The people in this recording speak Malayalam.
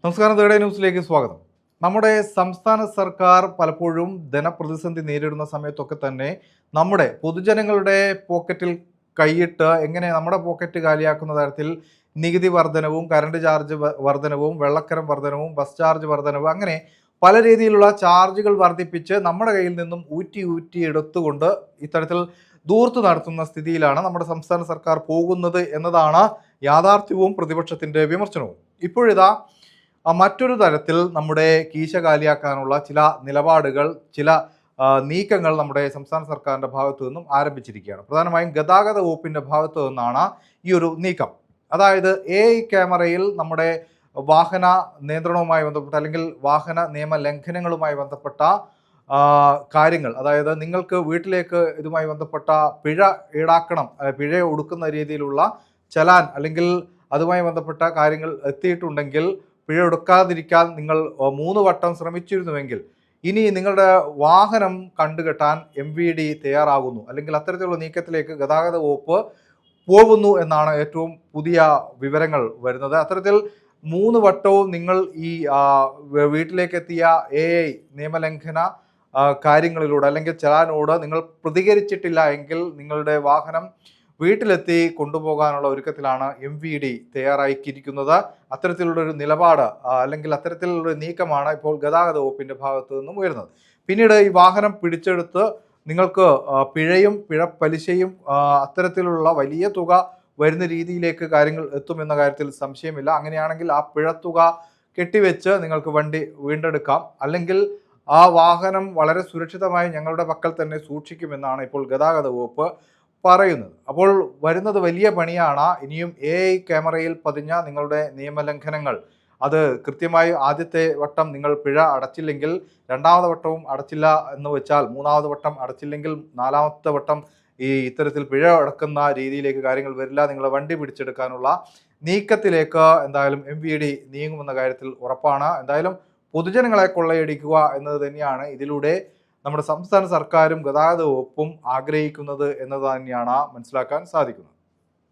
നമസ്കാരം, തേർഡ് ന്യൂസിലേക്ക് സ്വാഗതം. നമ്മുടെ സംസ്ഥാന സർക്കാർ പലപ്പോഴും ധനപ്രതിസന്ധി നേരിടുന്ന സമയത്തൊക്കെ തന്നെ നമ്മുടെ പൊതുജനങ്ങളുടെ പോക്കറ്റിൽ കൈയിട്ട് എങ്ങനെ നമ്മുടെ പോക്കറ്റ് കാലിയാക്കുന്ന തരത്തിൽ നികുതി വർധനവും, കറണ്ട് ചാർജ് വർധനവും, വെള്ളക്കരം വർധനവും, ബസ് ചാർജ് വർധനവും, അങ്ങനെ പല രീതിയിലുള്ള ചാർജുകൾ വർദ്ധിപ്പിച്ച് നമ്മുടെ കയ്യിൽ നിന്നും ഊറ്റി ഊറ്റി എടുത്തുകൊണ്ട് ഇത്തരത്തിൽ ദൂർത്ത് നടത്തുന്ന സ്ഥിതിയിലാണ് നമ്മുടെ സംസ്ഥാന സർക്കാർ പോകുന്നത് എന്നതാണ് യാഥാർത്ഥ്യവും പ്രതിപക്ഷത്തിൻ്റെ വിമർശനവും. ഇപ്പോഴിതാ മറ്റൊരു തരത്തിൽ നമ്മുടെ കീശ കാലിയാക്കാനുള്ള ചില നിലപാടുകൾ, ചില നീക്കങ്ങൾ നമ്മുടെ സംസ്ഥാന സർക്കാരിൻ്റെ ഭാഗത്തു നിന്നും ആരംഭിച്ചിരിക്കുകയാണ്. പ്രധാനമായും ഗതാഗത വകുപ്പിൻ്റെ ഭാഗത്തു നിന്നാണ് ഈ ഒരു നീക്കം. അതായത് AI ക്യാമറയിൽ നമ്മുടെ വാഹന നിയന്ത്രണവുമായി ബന്ധപ്പെട്ട അല്ലെങ്കിൽ വാഹന നിയമ ലംഘനങ്ങളുമായി ബന്ധപ്പെട്ട കാര്യങ്ങൾ, അതായത് നിങ്ങൾക്ക് വീട്ടിലേക്ക് ഇതുമായി ബന്ധപ്പെട്ട പിഴ ഈടാക്കണം, പിഴ ഒടുക്കുന്ന രീതിയിലുള്ള ചലാൻ അല്ലെങ്കിൽ അതുമായി ബന്ധപ്പെട്ട കാര്യങ്ങൾ എത്തിയിട്ടുണ്ടെങ്കിൽ പിഴ ഒടുക്കാതിരിക്കാൻ നിങ്ങൾ 3 വട്ടം ശ്രമിച്ചിരുന്നുവെങ്കിൽ ഇനി നിങ്ങളുടെ വാഹനം കണ്ടുകെട്ടാൻ MVD തയ്യാറാകുന്നു, അല്ലെങ്കിൽ അത്തരത്തിലുള്ള നീക്കത്തിലേക്ക് ഗതാഗത വകുപ്പ് പോകുന്നു എന്നാണ് ഏറ്റവും പുതിയ വിവരങ്ങൾ വരുന്നത്. അത്തരത്തിൽ 3 വട്ടവും നിങ്ങൾ ഈ വീട്ടിലേക്ക് എത്തിയ AI നിയമലംഘന കാര്യങ്ങളിലൂടെ അല്ലെങ്കിൽ ചലാനോട് നിങ്ങൾ പ്രതികരിച്ചിട്ടില്ല എങ്കിൽ നിങ്ങളുടെ വാഹനം വീട്ടിലെത്തി കൊണ്ടുപോകാനുള്ള ഒരുക്കത്തിലാണ് MVD തയ്യാറാക്കിയിരിക്കുന്നത്. അത്തരത്തിലുള്ളൊരു നിലപാട് അല്ലെങ്കിൽ അത്തരത്തിലുള്ളൊരു നീക്കമാണ് ഇപ്പോൾ ഗതാഗത വകുപ്പിൻ്റെ ഭാഗത്തു നിന്നും ഉയരുന്നത്. പിന്നീട് ഈ വാഹനം പിടിച്ചെടുത്ത് നിങ്ങൾക്ക് പിഴയും പലിശയും അത്തരത്തിലുള്ള വലിയ തുക വരുന്ന രീതിയിലേക്ക് കാര്യങ്ങൾ എത്തുമെന്ന കാര്യത്തിൽ സംശയമില്ല. അങ്ങനെയാണെങ്കിൽ ആ പിഴത്തുക കെട്ടിവെച്ച് നിങ്ങൾക്ക് വണ്ടി വീണ്ടെടുക്കാം, അല്ലെങ്കിൽ ആ വാഹനം വളരെ സുരക്ഷിതമായി ഞങ്ങളുടെ പക്കൽ തന്നെ സൂക്ഷിക്കുമെന്നാണ് ഇപ്പോൾ ഗതാഗത വകുപ്പ് പറയുന്നത്. അപ്പോൾ വരുന്നത് വലിയ പണിയാണ്. ഇനിയും AI ക്യാമറയിൽ പതിഞ്ഞ നിങ്ങളുടെ നിയമലംഘനങ്ങൾ അത് കൃത്യമായി ആദ്യത്തെ വട്ടം നിങ്ങൾ പിഴ അടച്ചില്ലെങ്കിൽ രണ്ടാമത്തെ വട്ടവും അടച്ചില്ല എന്ന് വെച്ചാൽ, മൂന്നാമത്തെ വട്ടം അടച്ചില്ലെങ്കിൽ നാലാമത്തെ വട്ടം ഈ ഇത്തരത്തിൽ പിഴ അടക്കുന്ന രീതിയിലേക്ക് കാര്യങ്ങൾ വരില്ല. നിങ്ങളെ വണ്ടി പിടിച്ചെടുക്കാനുള്ള നീക്കത്തിലേക്ക് എന്തായാലും MVD നീങ്ങുമെന്ന കാര്യത്തിൽ ഉറപ്പാണ്. എന്തായാലും പൊതുജനങ്ങളെ കൊള്ളയടിക്കുക എന്നത് തന്നെയാണ് ഇതിലൂടെ നമ്മുടെ സംസ്ഥാന സർക്കാരും ഗതാഗത വകുപ്പും ആഗ്രഹിക്കുന്നത് എന്നത് തന്നെയാണ് മനസ്സിലാക്കാൻ സാധിക്കുന്നത്.